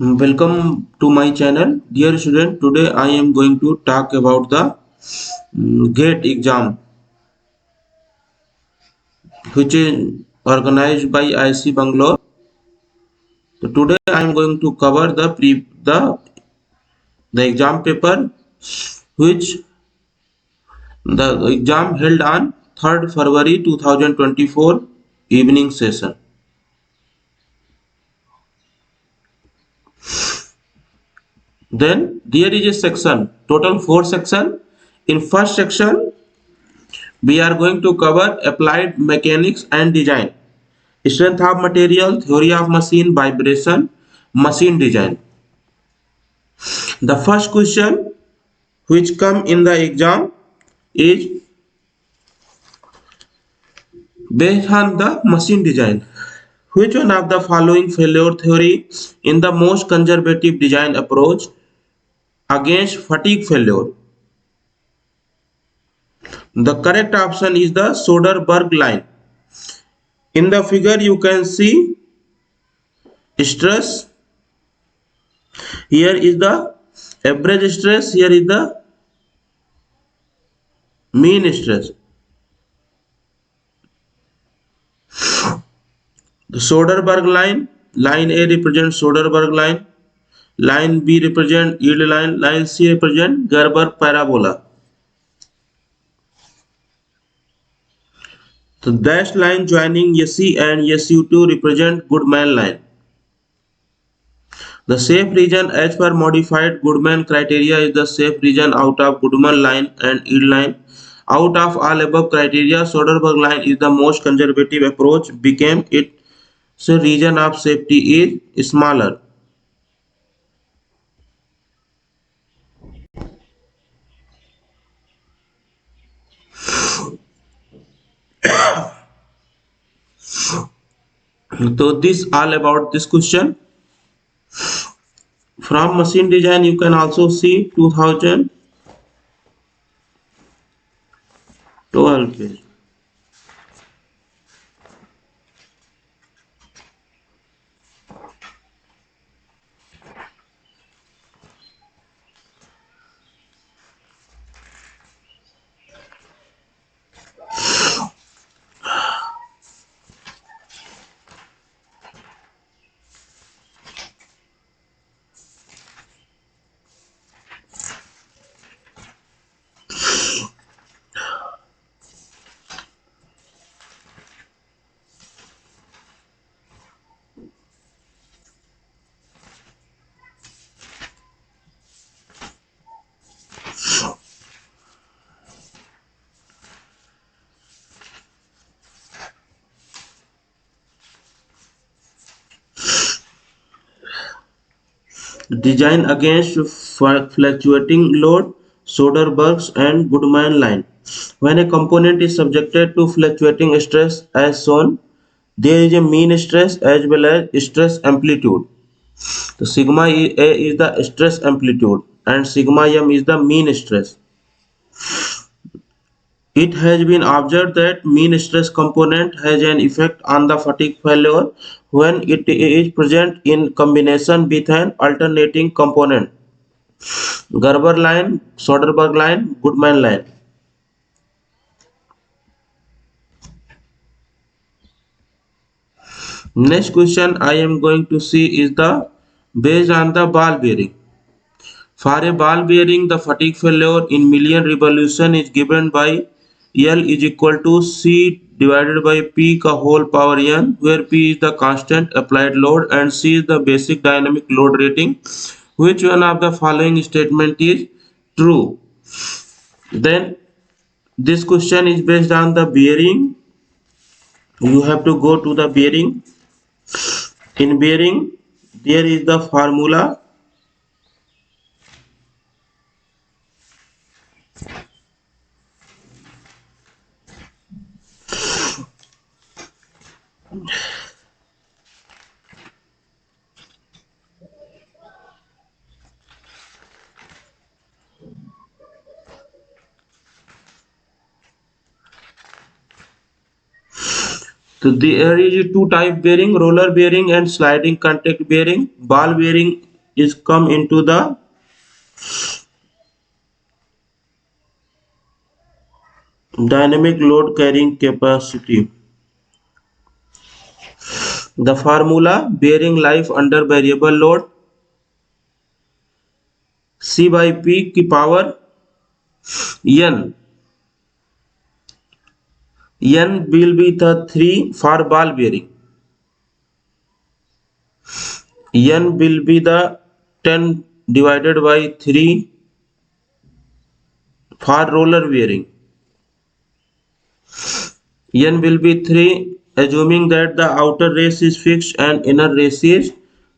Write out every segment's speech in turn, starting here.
Welcome to my channel, dear student. Today I am going to talk about the GATE exam, which is organized by IC Bangalore. So today I am going to cover the exam paper, which the exam held on 3rd February 2024 evening session. Then there is a section, total 4 section. In first section, we are going to cover applied mechanics and design. Strength of material, theory of machine, vibration, machine design. The first question which come in the exam is based on the machine design. Which one of the following failure theory in the most conservative design approach against fatigue failure? The correct option is the Soderberg line. In the figure you can see stress. Here is the average stress. Here is the mean stress. The Soderberg line A represents Soderberg line B represents yield line C represents Gerber parabola. The dashed line joining SE and SU2 represent Goodman line. The safe region as per modified Goodman criteria is the safe region out of Goodman line and yield line. Out of all above criteria, Soderberg line is the most conservative approach, became its region of safety is smaller. So this all about this question. From machine design you can also see 2012 page. Design against fluctuating load, Soderberg's and Goodman line. When a component is subjected to fluctuating stress as shown, there is a mean stress as well as stress amplitude. The sigma A is the stress amplitude and sigma m is the mean stress. It has been observed that mean stress component has an effect on the fatigue failure when it is present in combination with an alternating component. Gerber line, Soderberg line, Goodman line. Next question I am going to see is the based on the ball bearing. For a ball bearing, the fatigue failure in million revolution is given by L is equal to C divided by P ka whole power n, where P is the constant applied load and C is the basic dynamic load rating. Which one of the following statement is true? Then this question is based on the bearing. You have to go to the bearing. In bearing, there is the formula. So there is two type bearing, roller bearing and sliding contact bearing. Ball bearing is come into the dynamic load carrying capacity. The formula bearing life under variable load C by P की power n. N will be the 3 for ball bearing. N will be the 10 divided by 3 for roller bearing. N will be 3, assuming that the outer race is fixed and inner race is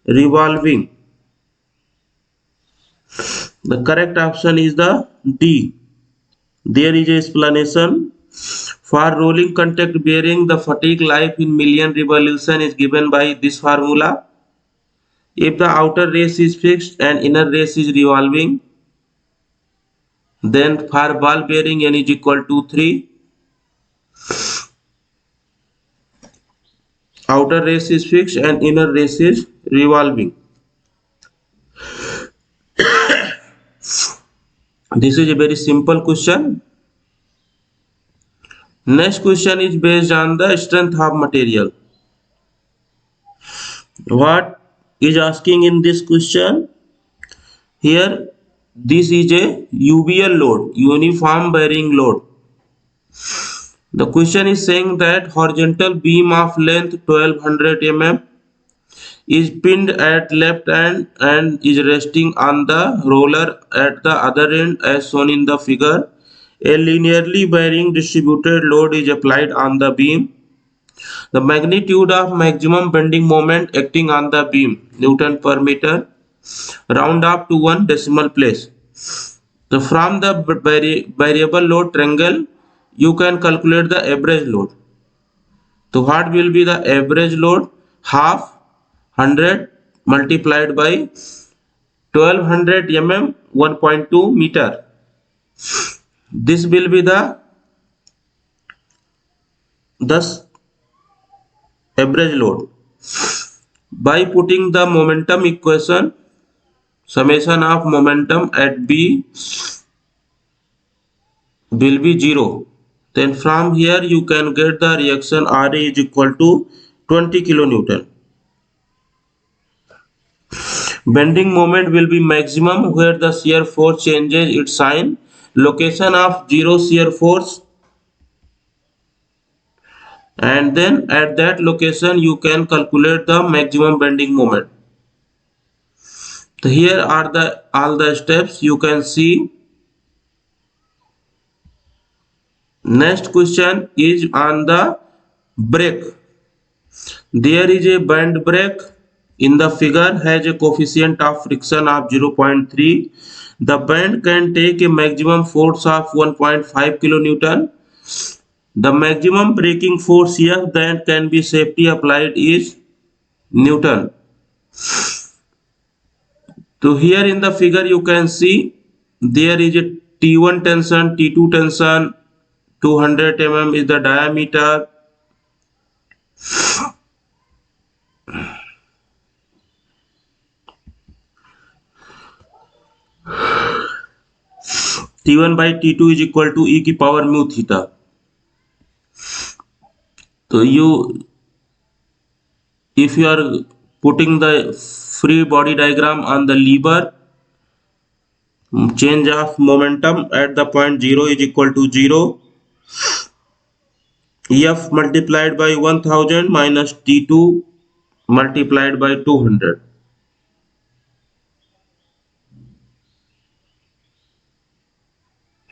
revolving. The correct option is the D. There is a explanation. For rolling contact bearing, the fatigue life in million revolution is given by this formula. If the outer race is fixed and inner race is revolving, then for ball bearing n is equal to 3. Outer race is fixed and inner race is revolving. This is a very simple question. Next question is based on the strength of material. What is asking in this question? Here, this is a UBL load, uniform bearing load. The question is saying that horizontal beam of length 1200 mm is pinned at left end and is resting on the roller at the other end as shown in the figure. A linearly bearing distributed load is applied on the beam. The magnitude of maximum bending moment acting on the beam, Newton per meter, round up to one decimal place. So from the variable load triangle, you can calculate the average load. So what will be the average load? Half 100 multiplied by 1200 mm 1.2 meter. This will be the thus average load. By putting the momentum equation, summation of momentum at B will be 0. Then from here you can get the reaction RA is equal to 20 kilonewton. Bending moment will be maximum where the shear force changes its sign. Location of zero shear force, and then at that location you can calculate the maximum bending moment. So here are the all the steps you can see. Next question is on the brake. There is a bend brake in the figure has a coefficient of friction of 0.3. The bend can take a maximum force of 1.5 kilonewton. The maximum braking force here that can be safely applied is Newton. So here in the figure you can see there is a T1 tension, T2 tension, 200 mm is the diameter. T1 by T2 is equal to e की power mu theta. So if you are putting the free body diagram on the lever, change of momentum at the point 0 is equal to 0. F multiplied by 1000 minus T2 multiplied by 200.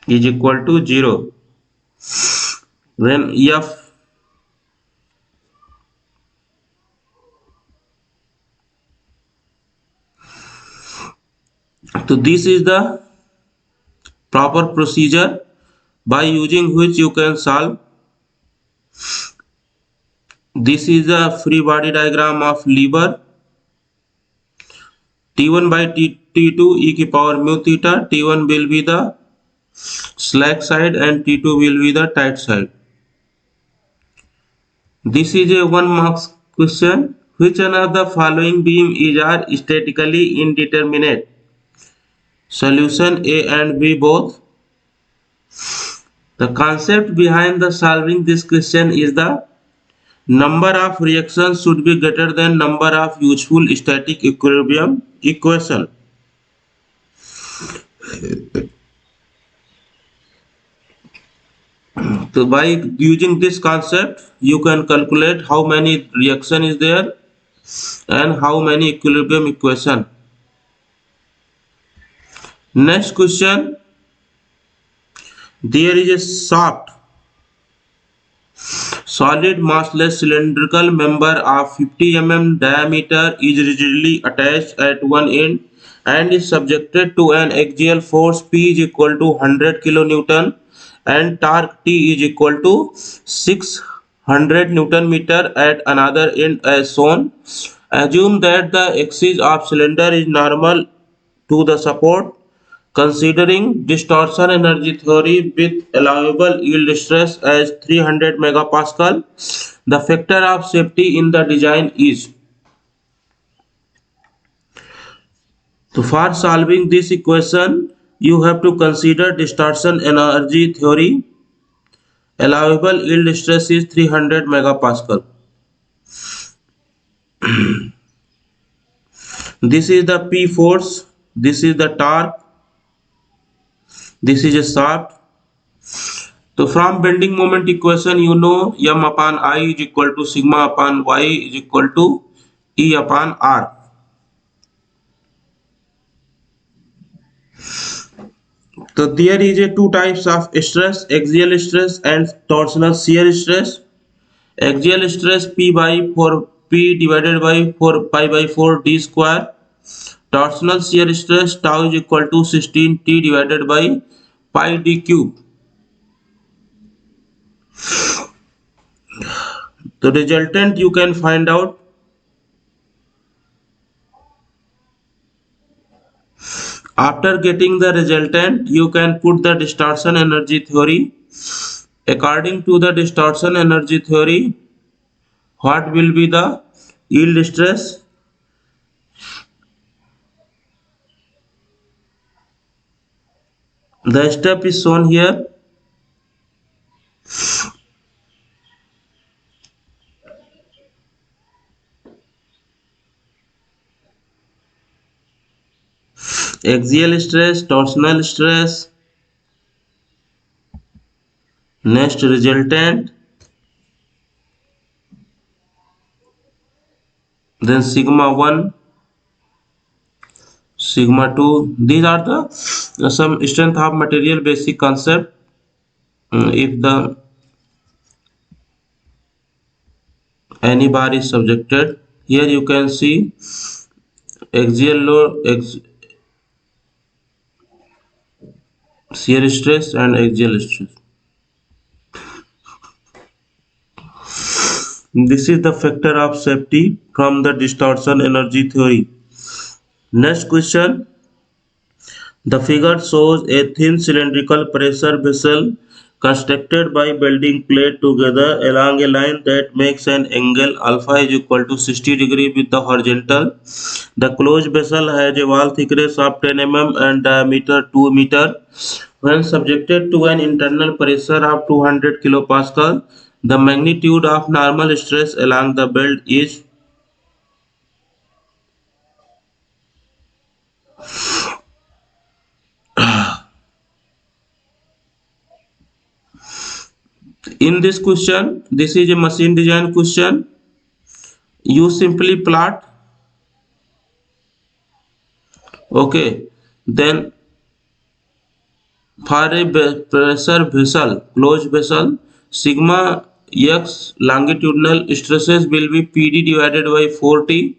Is equal to 0. Then F so this is the proper procedure by using which you can solve. This is the free body diagram of lever. T1 by T2 e की power mu theta. T1 will be the slack side and T2 will be the tight side. This is a 1 marks question Which one of the following beam is are statically indeterminate? Solution A and B both. The concept behind the solving this question is the number of reactions should be greater than number of useful static equilibrium equation. So by using this concept, you can calculate how many reaction is there and how many equilibrium equation. Next question, there is a shaft, solid massless cylindrical member of 50 mm diameter is rigidly attached at one end and is subjected to an axial force P is equal to 100 kN and torque T is equal to 600 Newton meter at another end as shown. Assume that the axis of cylinder is normal to the support. Considering distortion energy theory with allowable yield stress as 300 megapascal, the factor of safety in the design is. So for solving this equation, you have to consider distortion energy theory. Allowable yield stress is 300 megapascal. This is the P force, this is the torque, this is a shaft. So from bending moment equation, you know m upon I is equal to sigma upon y is equal to E upon R. So there is a two types of stress, axial stress and torsional shear stress. Axial stress P by 4 P divided by 4 pi by 4 d square. Torsional shear stress tau is equal to 16 T divided by pi d cube. The resultant you can find out. After getting the resultant, you can put the distortion energy theory. According to the distortion energy theory, what will be the yield stress? The step is shown here. Axial stress, torsional stress, next resultant, then sigma 1, sigma 2. These are the some strength of material basic concept. If the any bar is subjected, here you can see axial load, shear stress and axial stress. This is the factor of safety from the distortion energy theory. Next question. The figure shows a thin cylindrical pressure vessel constructed by welding plate together along a line that makes an angle alpha is equal to 60 degree with the horizontal. The closed vessel has a wall thickness of 10 mm and diameter 2 meter. When subjected to an internal pressure of 200 kilopascal, the magnitude of normal stress along the belt is. In this question, this is a machine design question. You simply plot. Okay, then for a pressure vessel, closed vessel, sigma x longitudinal stresses will be PD divided by 4T.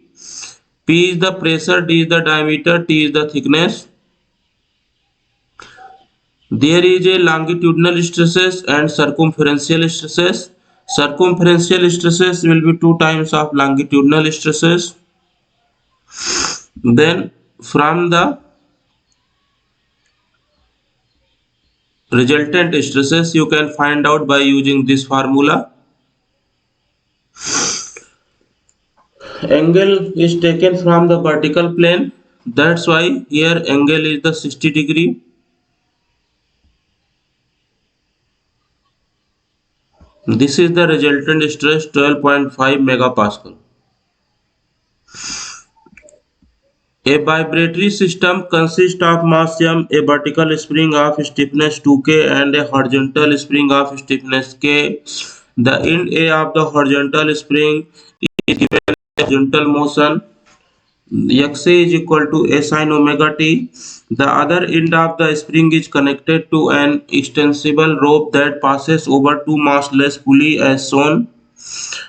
P is the pressure, D is the diameter, T is the thickness. There is a longitudinal stresses and circumferential stresses. Circumferential stresses will be 2 times of longitudinal stresses. Then from the resultant stresses you can find out by using this formula. Angle is taken from the vertical plane. That's why here angle is the 60 degree. This is the resultant stress 12.5 megapascal. A vibratory system consists of mass m, a vertical spring of stiffness 2k and a horizontal spring of stiffness k. The end A of the horizontal spring is given as horizontal motion xa is equal to a sin omega t. The other end of the spring is connected to an extensible rope that passes over two massless pulley as shown.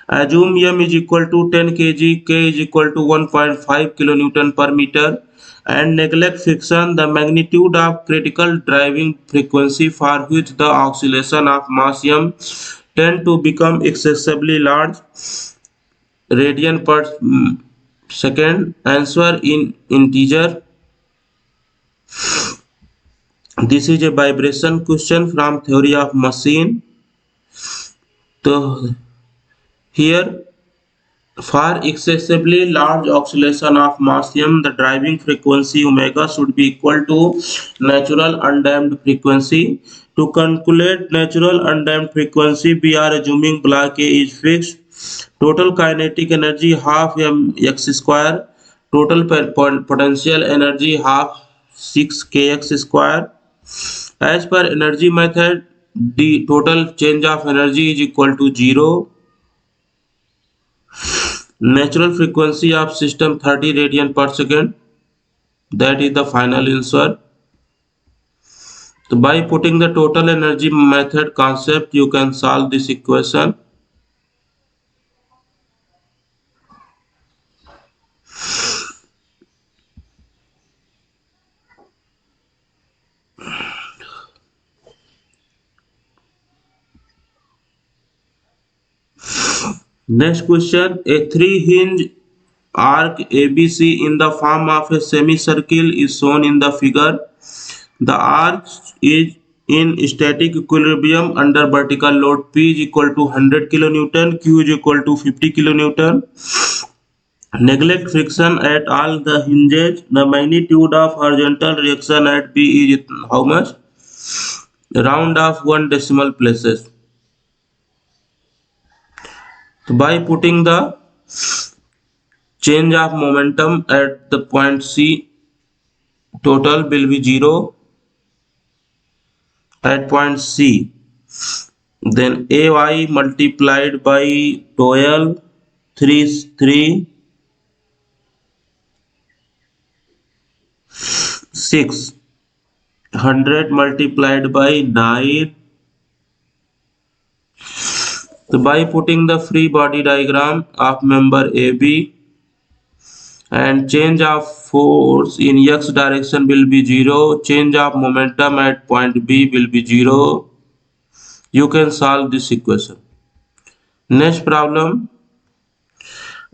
Assume m is equal to 10 kg, k is equal to 1.5 kilonewton per meter, and neglect friction. The magnitude of critical driving frequency for which the oscillation of mass m tend to become excessively large, radian per second. Answer in integer. This is a vibration question from theory of machine. So here, for excessively large oscillation of mass m, the driving frequency omega should be equal to natural undamped frequency. To calculate natural undamped frequency, we are assuming block A is fixed. Total kinetic energy half mx square. Total potential energy half 6 kx square. As per energy method, the total change of energy is equal to 0. Natural frequency of system 30 radian per second. That is the final answer. So by putting the total energy method concept, you can solve this equation. Next question, a three-hinge arc ABC in the form of a semicircle is shown in the figure. The arc is in static equilibrium under vertical load. P is equal to 100 kilonewton, Q is equal to 50 kilonewton. Neglect friction at all the hinges. The magnitude of horizontal reaction at B is how much? Round off 1 decimal places. So by putting the change of momentum at the point C, total will be 0 at point C. Then AY multiplied by 12, 3, 6. 100 multiplied by 9. So by putting the free body diagram of member AB, and change of force in x direction will be 0, change of momentum at point B will be 0. You can solve this equation. Next problem.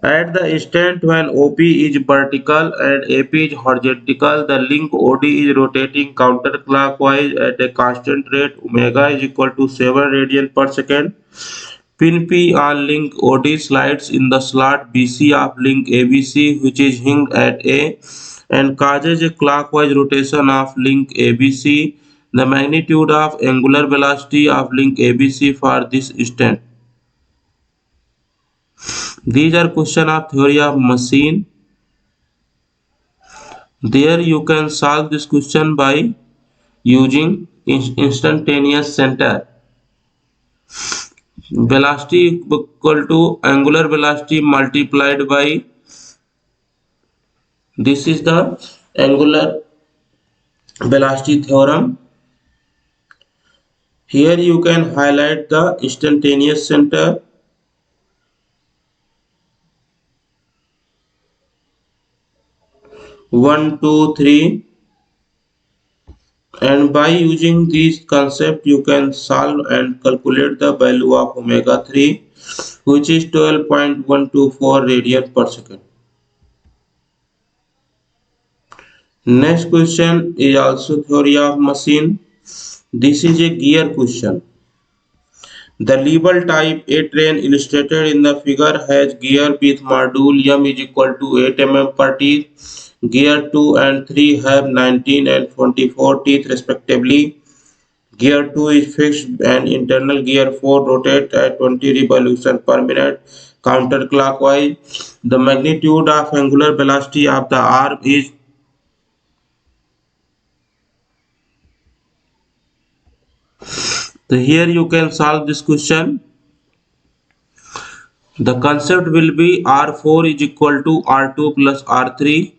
At the instant when OP is vertical and AP is horizontal, the link OD is rotating counterclockwise at a constant rate omega is equal to 7 radian per second. Pin P on link OD slides in the slot BC of link ABC, which is hinged at A, and causes a clockwise rotation of link ABC. The magnitude of angular velocity of link ABC for this instant. These are questions of theory of machine. There you can solve this question by using instantaneous center. Velocity equal to angular velocity multiplied by, this is the angular velocity theorem. Here you can highlight the instantaneous center. One, two, three, and by using this concept you can solve and calculate the value of omega 3, which is 12.124 radian per second. Next question is also theory of machine. This is a gear question. The Lebel type A train illustrated in the figure has gear with module M is equal to 8 mm per teeth. Gear 2 and 3 have 19 and 24 teeth respectively. Gear 2 is fixed and internal gear 4 rotates at 20 revolutions per minute counterclockwise. The magnitude of angular velocity of the arm is. So here you can solve this question. The concept will be R4 is equal to R2 plus R3.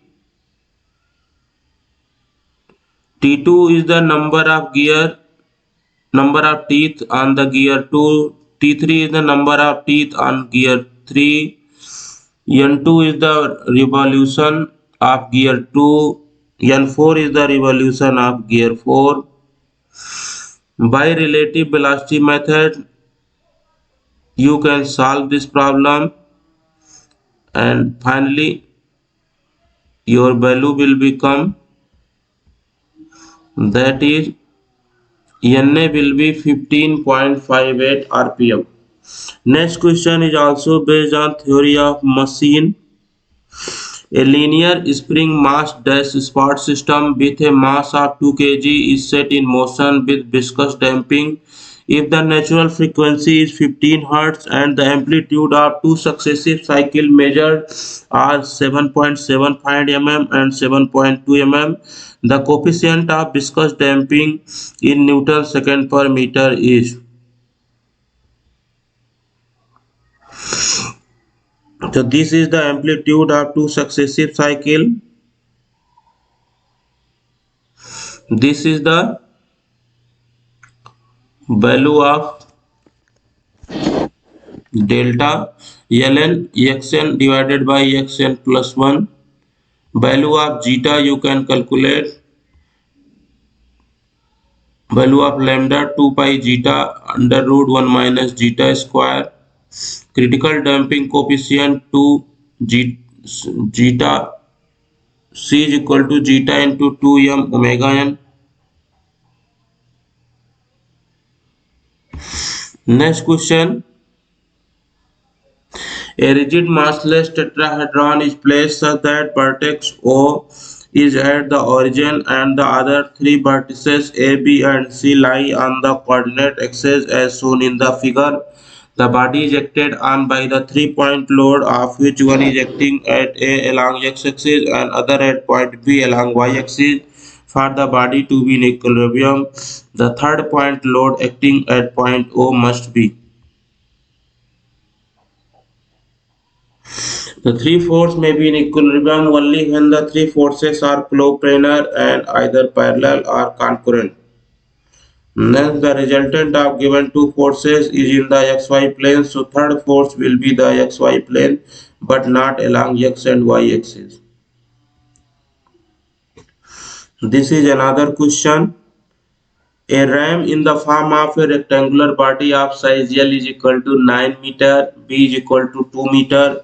T2 is the number of teeth on the gear 2. T3 is the number of teeth on gear 3. N2 is the revolution of gear 2. N4 is the revolution of gear 4. By relative velocity method, you can solve this problem, and finally your value will become, that is Na will be 15.58 rpm. Next question is also based on theory of machine. A linear spring mass dash support system with a mass of 2 kg is set in motion with viscous damping. If the natural frequency is 15 Hz and the amplitude of two successive cycles measured are 7.75 mm and 7.2 mm, the coefficient of viscous damping in Newton second per meter is. So this is the amplitude of two successive cycles. This is the value of delta ln xn divided by xn plus 1. Value of zeta you can calculate. Value of lambda 2 pi zeta under root 1 minus zeta square. Critical damping coefficient 2 zeta c is equal to zeta into 2m omega n. Next question. A rigid massless tetrahedron is placed such that vertex O is at the origin and the other three vertices A, B and C lie on the coordinate axis as shown in the figure. The body is acted on by the 3-point load, of which one is acting at A along x-axis and other at point B along y-axis. For the body to be in equilibrium, the third point load acting at point O must be. The three forces may be in equilibrium only when the three forces are coplanar and either parallel or concurrent. Then the resultant of given two forces is in the xy plane, so third force will be the xy plane but not along x and y axis. This is another question. A ram in the form of a rectangular body of size L is equal to 9 meter, B is equal to 2 meter,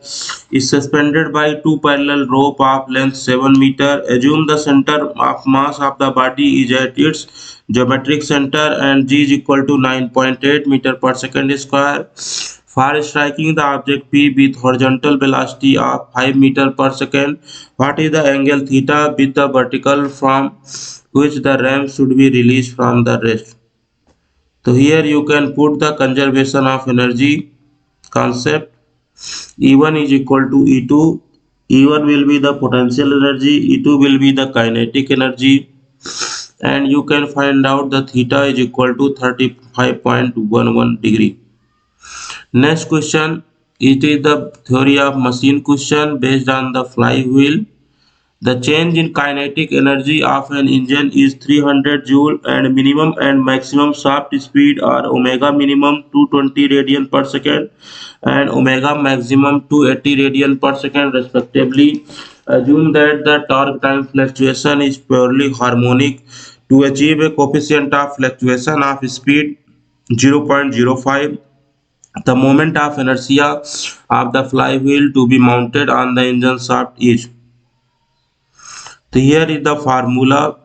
is suspended by two parallel rope of length 7 meter. Assume the center of mass of the body is at its geometric center and G is equal to 9.8 meter per second square. For striking the object P with horizontal velocity of 5 meter per second, what is the angle theta with the vertical from which the ram should be released from the rest? So here you can put the conservation of energy concept. E1 is equal to E2. E1 will be the potential energy, E2 will be the kinetic energy, and you can find out the theta is equal to 35.11 degree. Next question, it is the theory of machine question based on the flywheel. The change in kinetic energy of an engine is 300 joule and minimum and maximum shaft speed are omega minimum 220 radian per second and omega maximum 280 radian per second respectively. Assume that the torque time fluctuation is purely harmonic. To achieve a coefficient of fluctuation of speed 0.05, the moment of inertia of the flywheel to be mounted on the engine shaft is. So here is the formula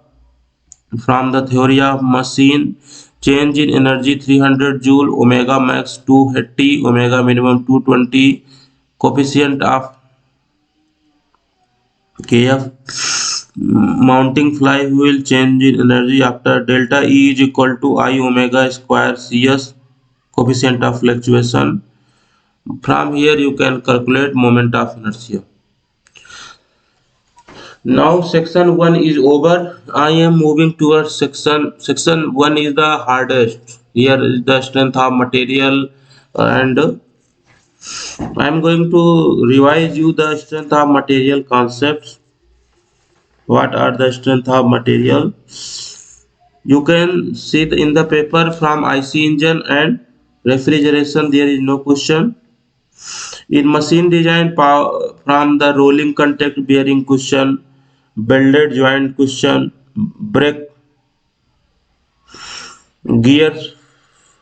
from the theory of machine. change in energy 300 joule, omega max 280, omega minimum 220, coefficient of kf, mounting flywheel, change in energy after delta E is equal to I omega square Cs, coefficient of fluctuation. From here you can calculate moment of inertia. Now section 1 is over. I am moving towards section 1 is the hardest. Here is the strength of material, and I am going to revise you the strength of material concepts. What are the strength of material? You can see in the paper from IC engine and refrigeration there is no question. In machine design from the rolling contact bearing question, belted joint question, brake gears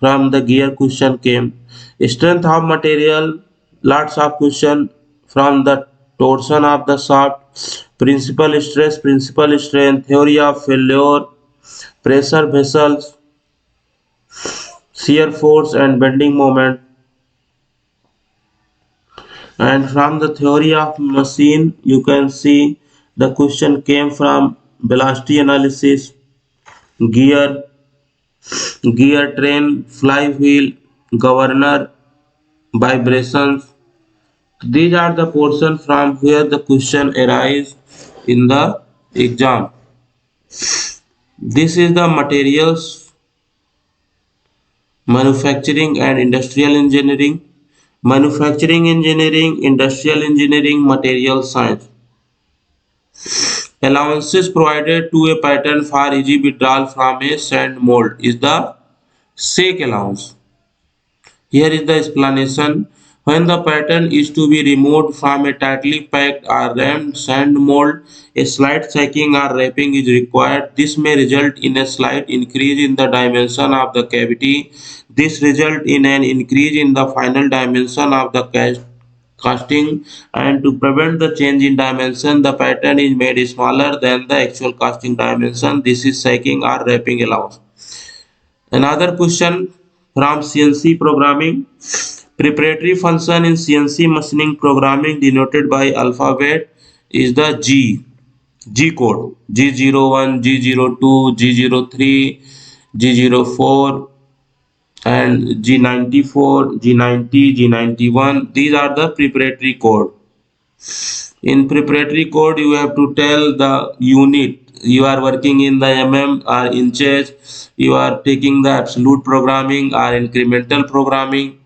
from the gear question came. Strength of material, lots of question from the torsion of the shaft, principal stress, principal strain, theory of failure, pressure vessels, shear force and bending moment. And from the theory of machine, you can see the question came from velocity analysis, gear, gear train, flywheel, governor, vibrations. These are the portions from where the question arise in the exam. This is the materials, manufacturing and industrial engineering, manufacturing engineering, industrial engineering, material science. Allowances provided to a pattern for easy withdrawal from a sand mold is the shake allowance. Here is the explanation. When the pattern is to be removed from a tightly packed or rammed sand mold, a slight shaking or wrapping is required. This may result in a slight increase in the dimension of the cavity. This results in an increase in the final dimension of the casting, and to prevent the change in dimension, the pattern is made smaller than the actual casting dimension. This is shaking or wrapping allowance. Another question from CNC programming. Preparatory function in CNC machining programming denoted by alphabet is the G code. G01, G02, G03, G04 and G94, G90, G91. These are the preparatory code. In preparatory code, you have to tell the unit. You are working in the mm or inches. You are taking the absolute programming or incremental programming.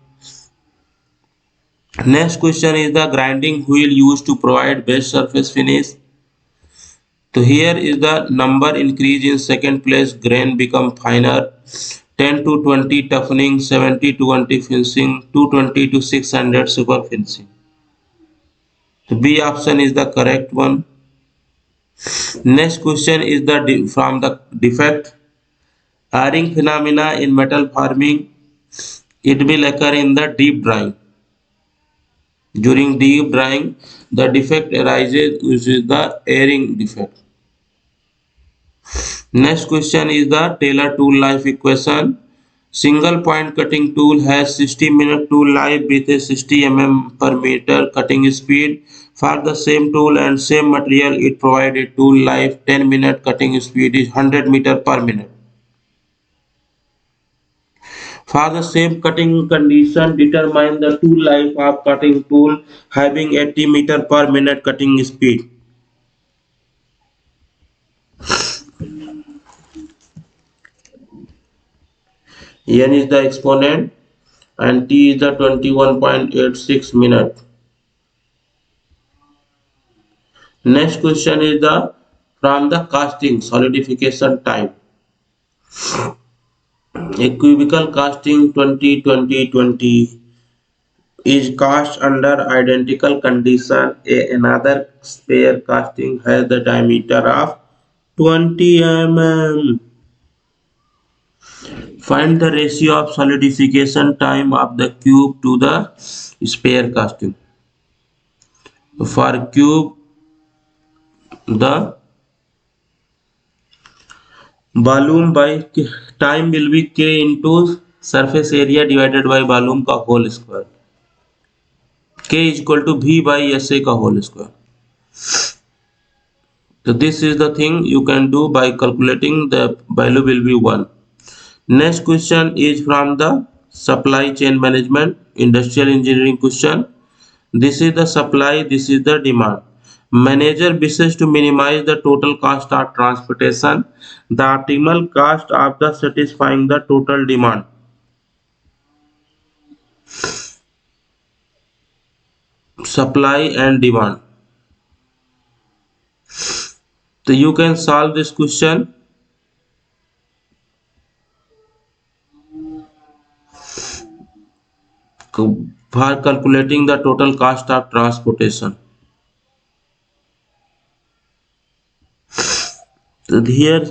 Next question is the grinding wheel used to provide best surface finish. So here is the number increase in second place, grain become finer, 10 to 20 toughening, 70 to 20 finishing, 220 to 600 super finishing. The B option is the correct one. Next question is from the defect. Airing phenomena in metal forming, it will occur in the deep drying. During deep drying, the defect arises, which is the airing defect. Next question is the Taylor tool life equation. Single point cutting tool has 60-minute tool life with a 60 mm per meter cutting speed. For the same tool and same material, it provides a tool life 10-minute cutting speed is 100 meter per minute. For the same cutting condition, determine the tool life of cutting tool having 80 meter per minute cutting speed. N is the exponent and T is the 21.86 minute. Next question is the from the casting solidification time. A cubical casting 20-20-20 is cast under identical condition. Another spare casting has the diameter of 20 mm. Find the ratio of solidification time of the cube to the spare casting. For cube, the Volume by time will be K into surface area divided by volume का whole square. K is equal to V by SA का whole square. So this is the thing you can do by calculating. The value will be 1. Next question is from the supply chain management industrial engineering question. This is the supply, this is the demand. Manager wishes to minimize the total cost of transportation, the optimal cost of the satisfying the total demand. Supply and demand. So you can solve this question. For calculating the total cost of transportation. So here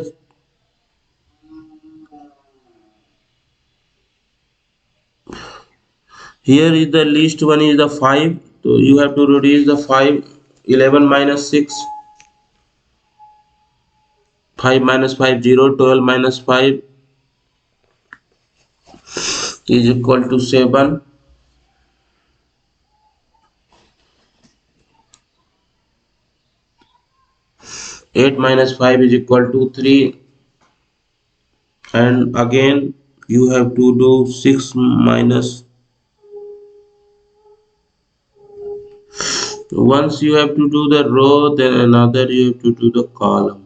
is the least one is the 5. So you have to reduce the 5. 11 minus 6. 5 minus 5 0. 12 minus 5 is equal to 7. 8 minus 5 is equal to 3, and again you have to do 6 minus. Once you have to do the row, then another you have to do the column.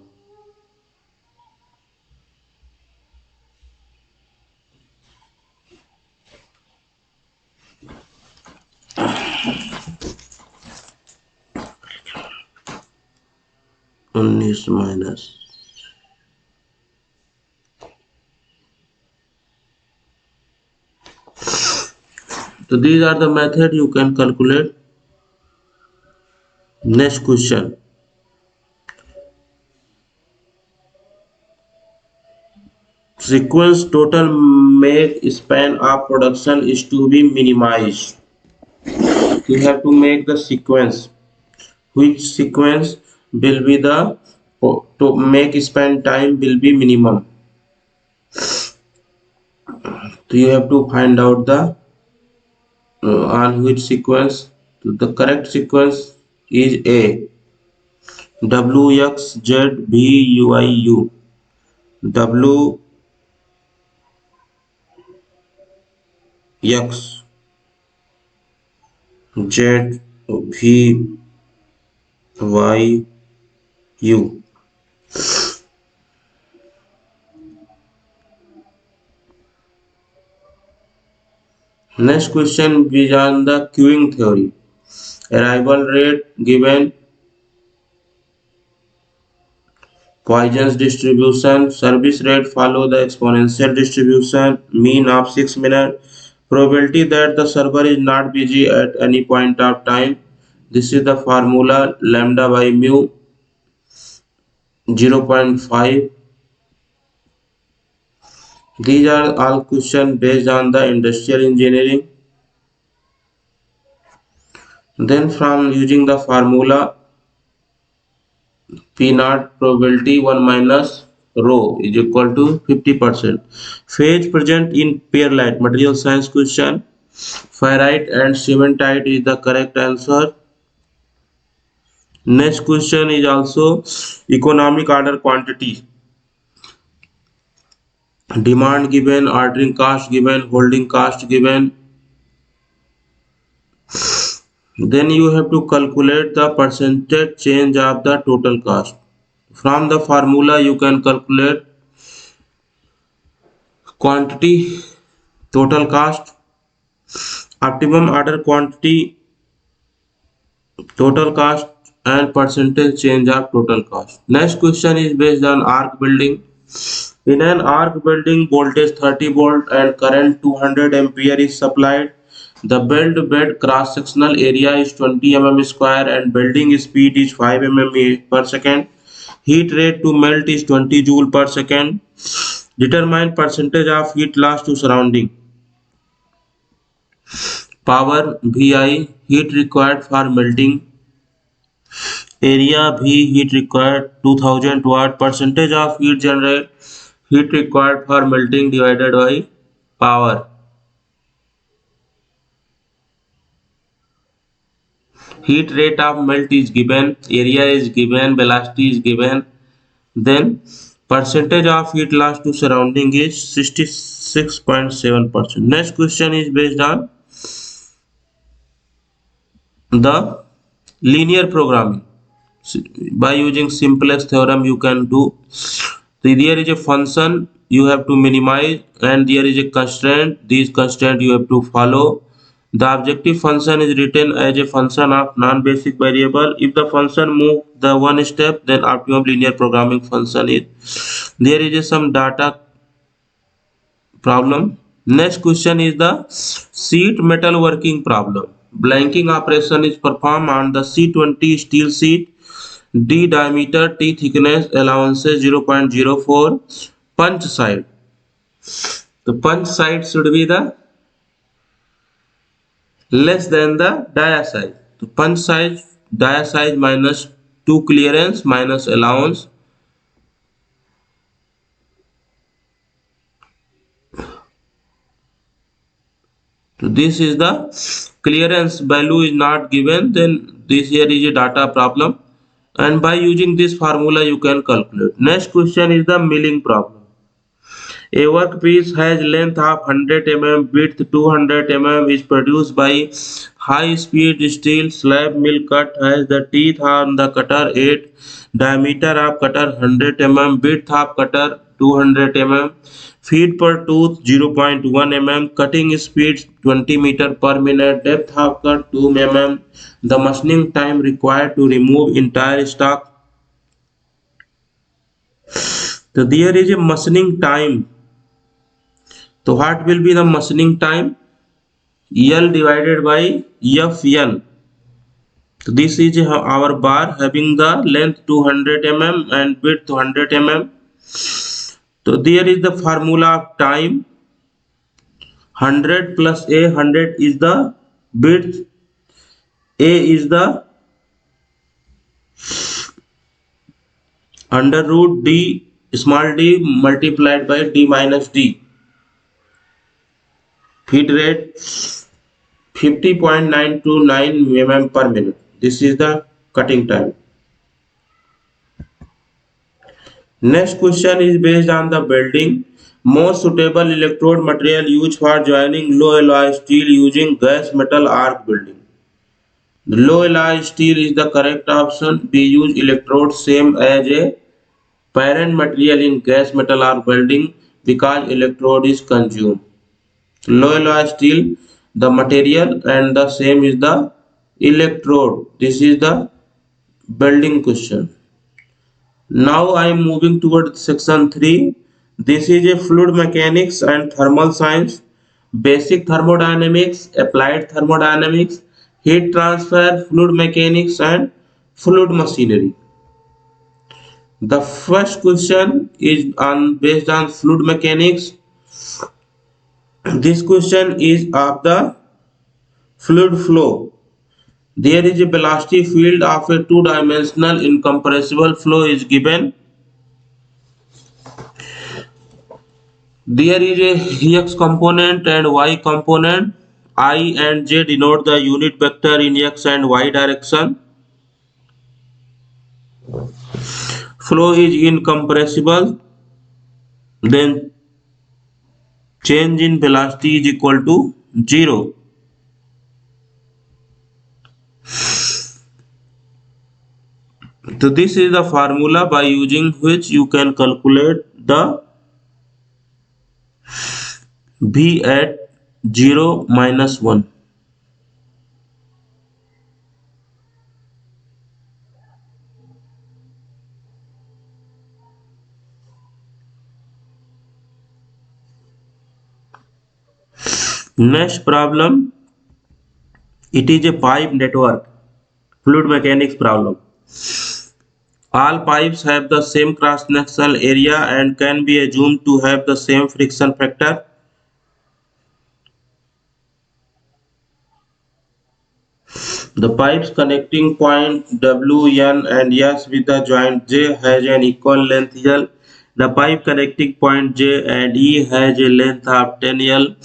Minus. So these are the method you can calculate. Next question. Sequence total make span of production is to be minimized. You have to make the sequence. Which sequence will be the to make span time will be minimum. So you have to find out the on which sequence. The correct sequence is A. W X Z V U I U. W X Z V Y U. Next question is on the queuing theory. Arrival rate given, Poisson's distribution, service rate follow the exponential distribution, mean of 6 minutes, probability that the server is not busy at any point of time. This is the formula lambda by mu 0.5. These are all questions based on the industrial engineering. Then from using the formula P naught probability 1 minus rho is equal to 50%. Phase present in pair light material science question. Ferrite and cementite is the correct answer. Next question is also economic order quantity. Demand given, ordering cost given, holding cost given. Then you have to calculate the percentage change of the total cost. From the formula you can calculate quantity, total cost, optimum order quantity, total cost, and percentage change of total cost. Next question is based on arc building. In an arc building, voltage 30 volt and current 200 ampere is supplied. The build bed cross sectional area is 20 mm square and building speed is 5 mm per second. Heat rate to melt is 20 joule per second. Determine percentage of heat loss to surrounding. Power VI, heat required for melting. Area V, heat required 2000 watt. Percentage of heat generated Heat required for melting divided by power. Heat rate of melt is given, area is given, velocity is given. Then percentage of heat loss to surrounding is 66.7%. Next question is based on the linear programming. By using simplex theorem you can do. So there is a function you have to minimize and there is a constraint. These constraint you have to follow. The objective function is written as a function of non-basic variable. If the function move the one step, then optimum linear programming function is. There is a some data problem. Next question is the sheet metal working problem. Blanking operation is performed on the C20 steel sheet. D diameter, T thickness, allowances 0.04. Punch side. The punch side should be the less than the dia size. The punch size, dia size minus 2 clearance minus allowance. So this is the clearance value is not given, then this here is a data problem, and by using this formula you can calculate. Next question is the milling problem. A workpiece has length of 100 mm, width 200 mm, is produced by high speed steel slab mill. Cut has the teeth on the cutter 8, diameter of cutter 100 mm, width of cutter 200 mm, feet per tooth 0.1 mm, cutting speed 20 meter per minute, depth of cut 2 mm, the machining time required to remove entire stock. So there is a machining time. So what will be the machining time? L divided by Fn. So this is our bar having the length 200 mm and width 100 mm. So there is the formula of time. 100 plus A, 100 is the width, A is the under root D small d multiplied by D minus D. Feed rate 50.929 mm per minute. This is the cutting time. Next question is based on the welding. Most suitable electrode material used for joining low alloy steel using gas metal arc welding. The low alloy steel is the correct option. We use electrode same as a parent material in gas metal arc welding because electrode is consumed. Low alloy steel the material and the same is the electrode. This is the welding question. Now I am moving towards section 3. This is a fluid mechanics and thermal science, basic thermodynamics, applied thermodynamics, heat transfer, fluid mechanics and fluid machinery. The first question is based on fluid mechanics. This question is of the fluid flow. There is a velocity field of a two-dimensional incompressible flow is given. There is a x component and y component. I and j denote the unit vector in x and y direction. Flow is incompressible. Then change in velocity is equal to 0. So this is the formula by using which you can calculate the V at 0 minus 1. Next problem, it is a pipe network, fluid mechanics problem. All pipes have the same cross-sectional area and can be assumed to have the same friction factor. The pipes connecting point W, N and S with the joint J has an equal length L. The pipe connecting point J and E has a length of 10 L.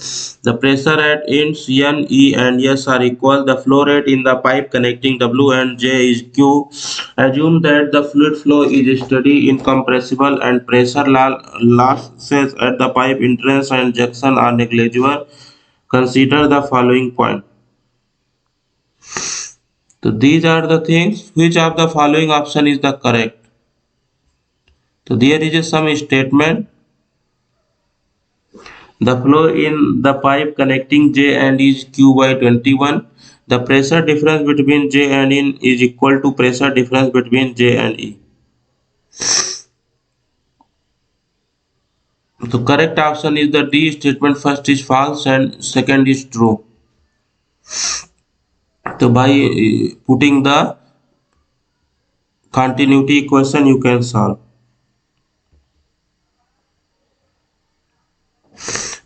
The pressure at ends N, E and S are equal. The flow rate in the pipe connecting W and J is Q. Assume that the fluid flow is steady, incompressible, and pressure losses at the pipe entrance and junction are negligible. Consider the following point. So these are the things. Which of the following option is the correct? So there is some statement. The flow in the pipe connecting J and E is Q by 21. The pressure difference between J and E is equal to pressure difference between J and E. The correct option is the D statement. First is false and second is true. So by putting the continuity equation you can solve.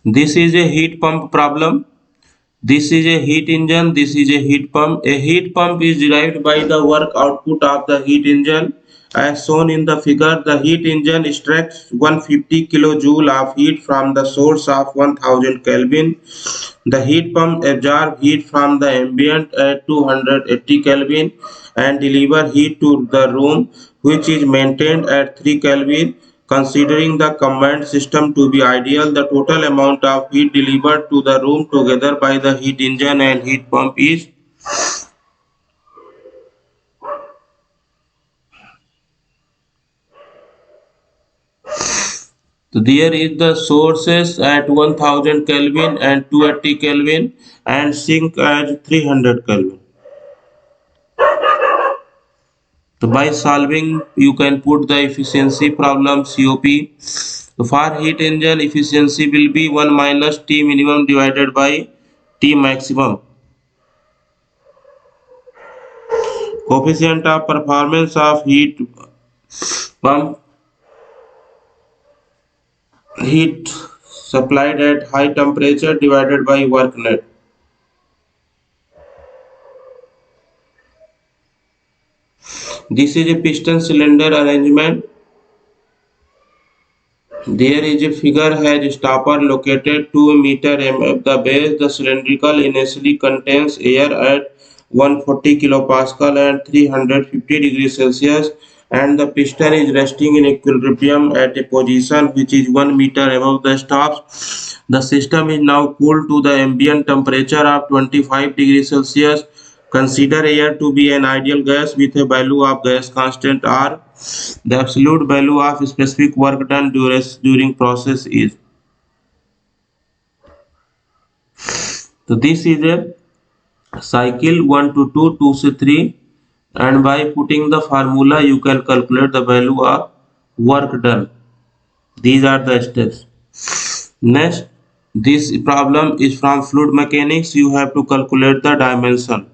This is a heat pump problem. This is a heat engine. This is a heat pump. A heat pump is derived by the work output of the heat engine. As shown in the figure, the heat engine extracts 150 kilojoule of heat from the source of 1000 Kelvin. The heat pump absorbs heat from the ambient at 280 Kelvin and deliver heat to the room, which is maintained at 3 Kelvin. Considering the combined system to be ideal, the total amount of heat delivered to the room together by the heat engine and heat pump is. So there is the sources at 1000 Kelvin and 280 Kelvin and sink at 300 Kelvin. So by solving, you can put the efficiency problem COP. So for heat engine, efficiency will be 1 minus T minimum divided by T maximum. Coefficient of performance of heat pump, heat supplied at high temperature divided by work net. This is a piston cylinder arrangement. There is a figure has stopper located 2 meter above the base. The cylindrical initially contains air at 140 kilopascal and 350 degrees Celsius, and the piston is resting in equilibrium at a position which is 1 meter above the stops. The system is now cooled to the ambient temperature of 25 degrees Celsius. Consider air to be an ideal gas with a value of gas constant R. The absolute value of specific work done during process is. So this is a cycle 1 to 2, 2 to 3, and by putting the formula you can calculate the value of work done. These are the steps. Next, this problem is from fluid mechanics. You have to calculate the dimension.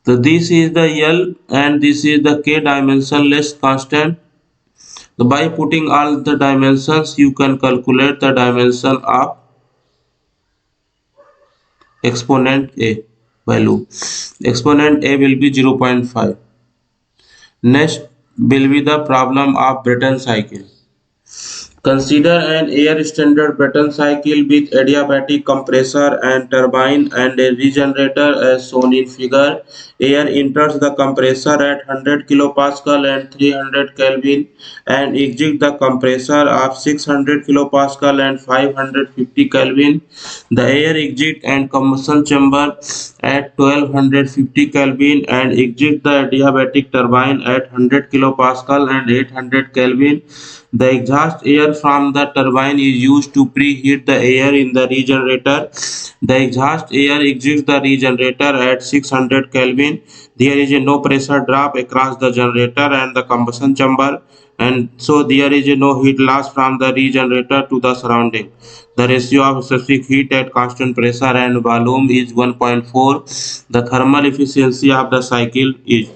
So this is the L and this is the K dimensionless constant. So by putting all the dimensions, you can calculate the dimension of exponent A value. Exponent A will be 0.5. Next will be the problem of Brayton cycle. Consider an air standard Brayton cycle with adiabatic compressor and turbine and a regenerator as shown in figure. Air enters the compressor at 100 kilopascal and 300 Kelvin and exits the compressor of 600 kilopascal and 550 Kelvin. The air exits and combustion chamber at 1250 Kelvin and exits the adiabatic turbine at 100 kilopascal and 800 Kelvin. The exhaust air from the turbine is used to preheat the air in the regenerator. The exhaust air exits the regenerator at 600 Kelvin. There is a no pressure drop across the generator and the combustion chamber, and so there is a no heat loss from the regenerator to the surrounding. The ratio of specific heat at constant pressure and volume is 1.4. The thermal efficiency of the cycle is.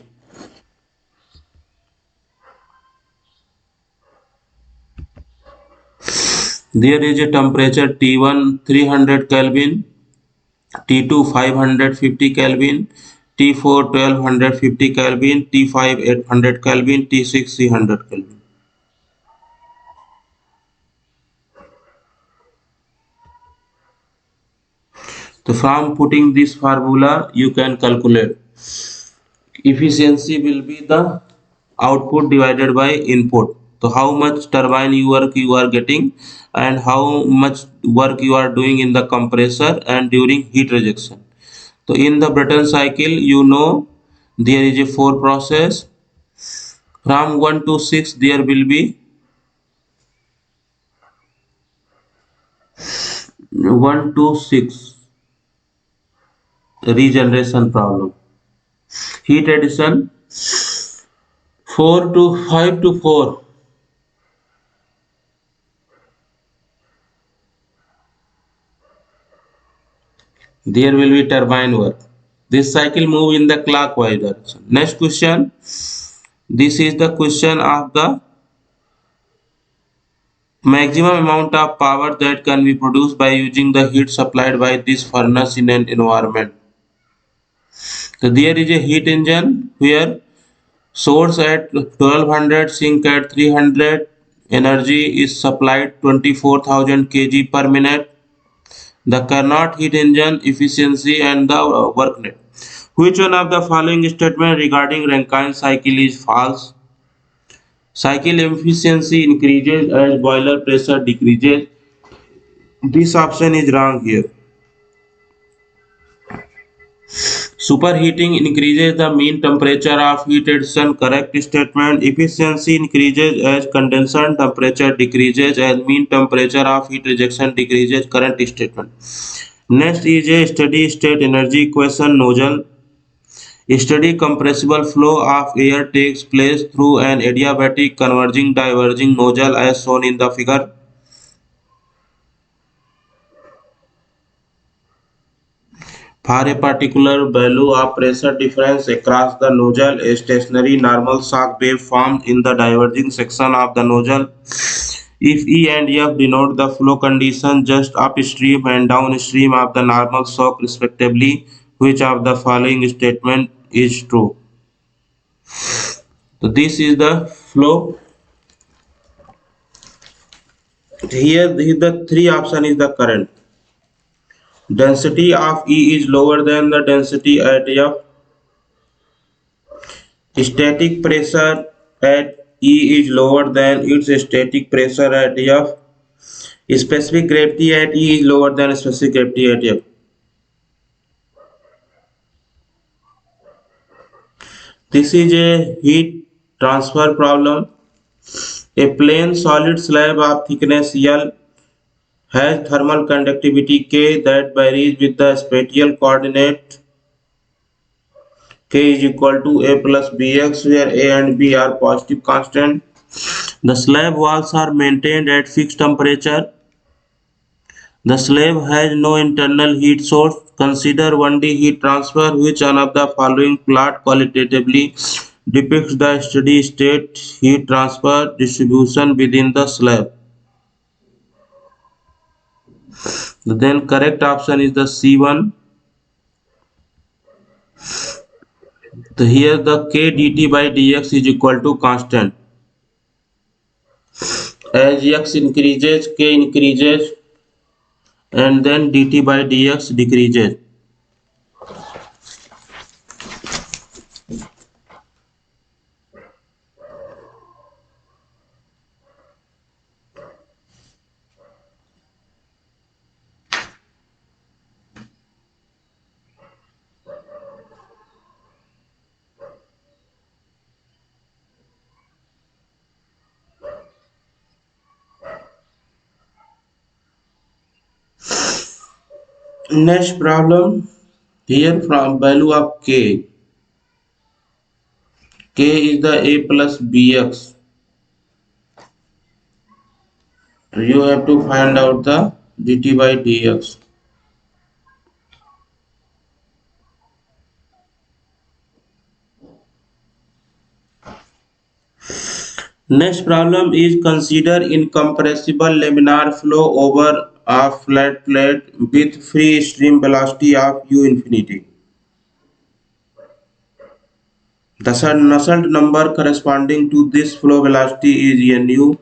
There is a temperature T1 300 Kelvin T2 550 Kelvin, T4 1250 Kelvin, T5 800 Kelvin, T6 300 Kelvin. So from putting this formula, you can calculate efficiency will be the output divided by input. So how much turbine work you are getting and how much work you are doing in the compressor and during heat rejection. So in the Brayton cycle, you know there is a four process. From 1 to 6 there will be 1 to 6 regeneration problem. Heat addition 4 to 5 to 4 there will be turbine work. This cycle move in the clockwise direction. Next question. This is the question of the maximum amount of power that can be produced by using the heat supplied by this furnace in an environment. So there is a heat engine where source at 1200, sink at 300, energy is supplied 24,000 kg per minute. The Carnot heat engine efficiency and the work net. Which one of the following statement regarding Rankine cycle is false? Cycle efficiency increases as boiler pressure decreases. This option is wrong here. Superheating increases the mean temperature of heat addition. Correct statement. Efficiency increases as condensation temperature decreases as mean temperature of heat rejection decreases. Correct statement. Next is a steady state energy equation nozzle. A steady compressible flow of air takes place through an adiabatic converging diverging nozzle as shown in the figure. For a particular value of pressure difference across the nozzle, a stationary normal shock wave forms in the diverging section of the nozzle. If E and F denote the flow condition just upstream and downstream of the normal shock respectively, which of the following statement is true? So this is the flow. Here the three option is the current. Density of E is lower than the density at F. Static pressure at E is lower than its static pressure at F. Specific gravity at E is lower than specific gravity at F. This is a heat transfer problem. A plain solid slab of thickness L has thermal conductivity K that varies with the spatial coordinate. K is equal to A plus Bx where A and B are positive constant. The slab walls are maintained at fixed temperature. The slab has no internal heat source. Consider 1D heat transfer. Which one of the following plot qualitatively depicts the steady state heat transfer distribution within the slab? Then correct option is the C1. So here the k dt by dx is equal to constant. As x increases, k increases and then dt by dx decreases. Next problem, here from value of k. K is the a plus bx. You have to find out the dt by dx. Next problem is consider incompressible laminar flow over of flat plate with free stream velocity of u infinity. The Nusselt number corresponding to this flow velocity is nu.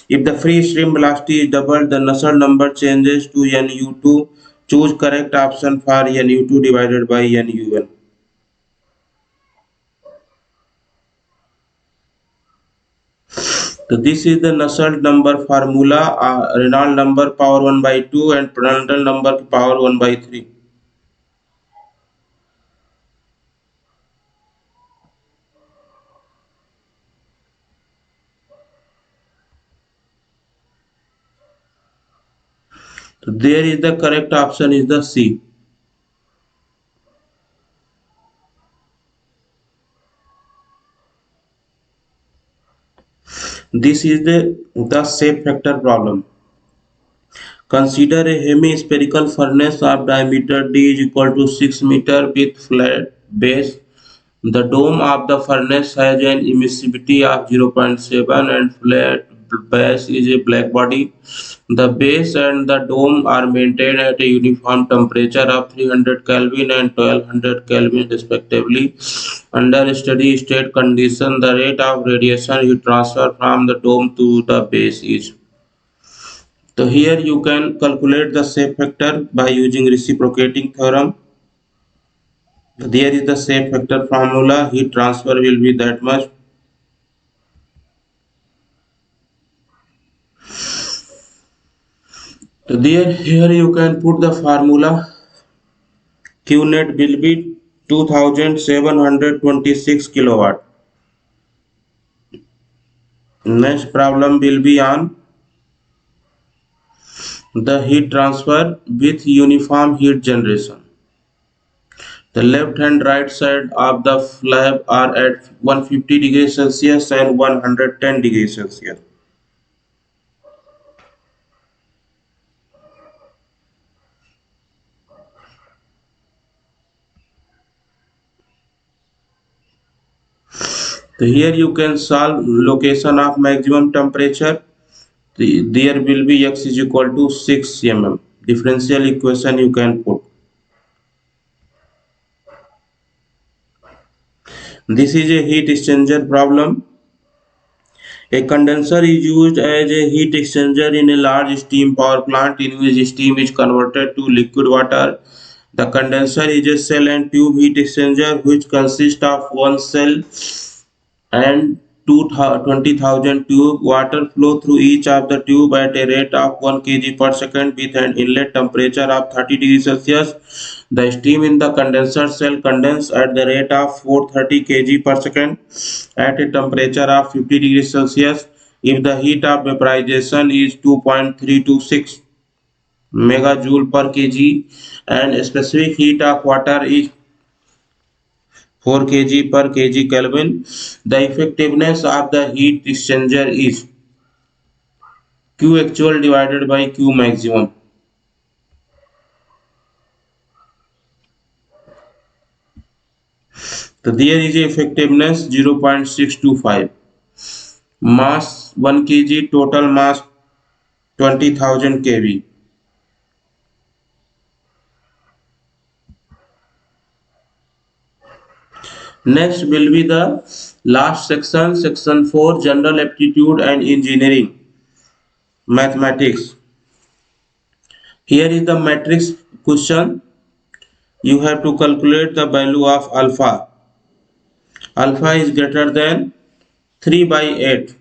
If the free stream velocity is doubled, the Nusselt number changes to nu2. Choose correct option for nu2 divided by nu1. So this is the Nusselt number formula, Reynolds number power 1 by 2 and Prandtl number power 1 by 3. So there is the correct option is the C. This is the shape factor problem. Consider a hemispherical furnace of diameter d is equal to 6 meter with flat base. The dome of the furnace has an emissivity of 0.7 and flat base is a black body. The base and the dome are maintained at a uniform temperature of 300 Kelvin and 1200 Kelvin respectively. Under steady state condition, the rate of radiation heat transfer from the dome to the base is. So here you can calculate the shape factor by using reciprocating theorem. There is the shape factor formula. Heat transfer will be that much. So there here you can put the formula. Q net will be 2726 kilowatt. Next problem will be on the heat transfer with uniform heat generation. The left and right side of the slab are at 150 degrees Celsius and 110 degrees Celsius. So here you can solve location of maximum temperature. There will be x is equal to 6 mm. Differential equation you can put. This is a heat exchanger problem. A condenser is used as a heat exchanger in a large steam power plant in which steam is converted to liquid water. The condenser is a cell and tube heat exchanger which consists of one cell and 20,000 tube. Water flow through each of the tube at a rate of 1 kg per second with an inlet temperature of 30 degrees Celsius. The steam in the condenser cell condenses at the rate of 430 kg per second at a temperature of 50 degrees Celsius. If the heat of vaporization is 2.326 megajoule per kg and specific heat of water is 4 kg per kg Kelvin, the effectiveness of the heat exchanger is Q actual divided by Q maximum. So there is a effectiveness 0.625. Mass 1 kg, total mass 20,000 kV. Next will be the last section, section 4, general aptitude and engineering mathematics. Here is the matrix question. You have to calculate the value of alpha. Alpha is greater than 3 by 8.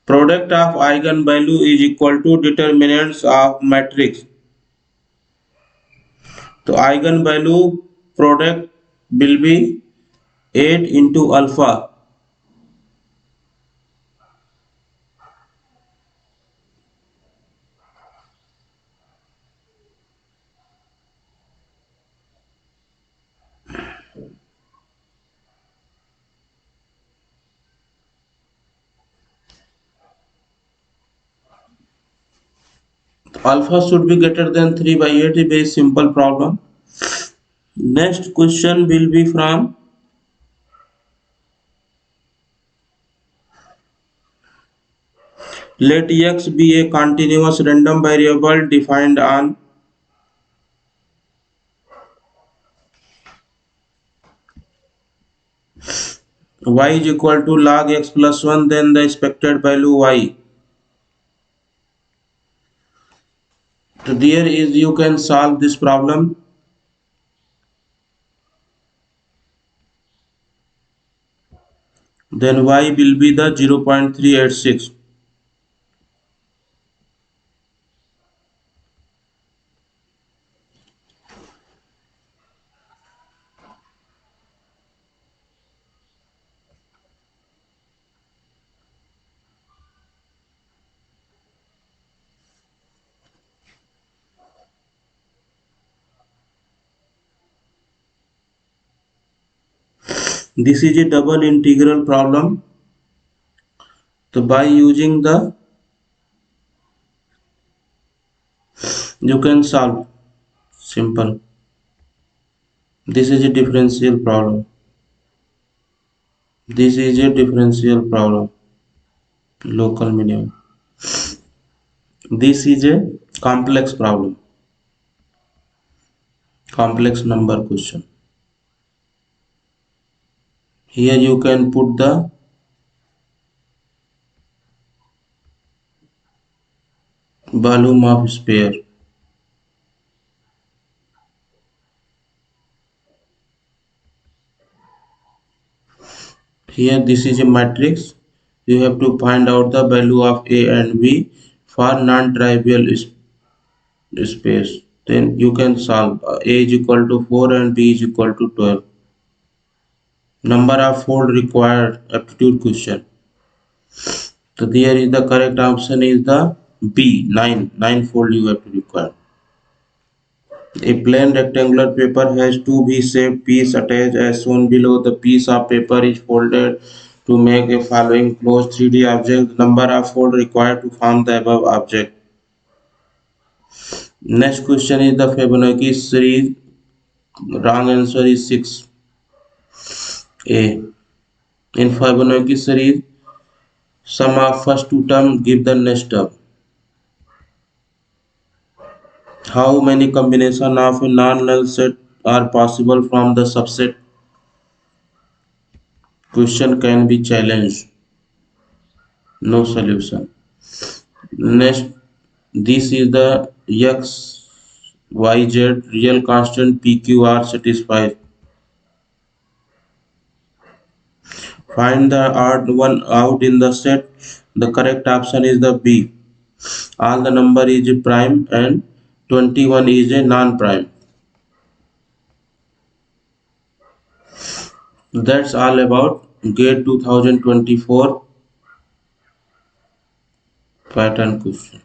Product of eigenvalue is equal to determinants of matrix. So eigenvalue product will be 8 into alpha. Alpha should be greater than 3 by 8. A very simple problem. Next question will be from Let x be a continuous random variable defined on y is equal to log x plus 1, then the expected value y. So there is you can solve this problem. Then y will be the 0.386. This is a double integral problem. So by using the you can solve simple. This is a differential problem. This is a differential problem. Local minimum. This is a complex problem. Complex number question. Here you can put the volume of sphere. Here this is a matrix. You have to find out the value of A and B for non-trivial space. Then you can solve. A is equal to 4 and B is equal to 12. Number of fold required aptitude question. So there is the correct option is the B, 9. 9 fold you have to require. A plain rectangular paper has two V-shaped pieces attached as shown below. The piece of paper is folded to make a following closed 3D object. The number of folds required to form the above object. Next question is the Fibonacci series. Wrong answer is 6. A. In Fibonacci series, sum of first two terms give the next term. How many combinations of a non-null set are possible from the subset? Question can be challenged. No solution. Next, this is the x, y, z real constant PQ are satisfied. Find the odd one out in the set. The correct option is the B. All the number is a prime and 21 is a non-prime. That's all about GATE 2024 pattern question.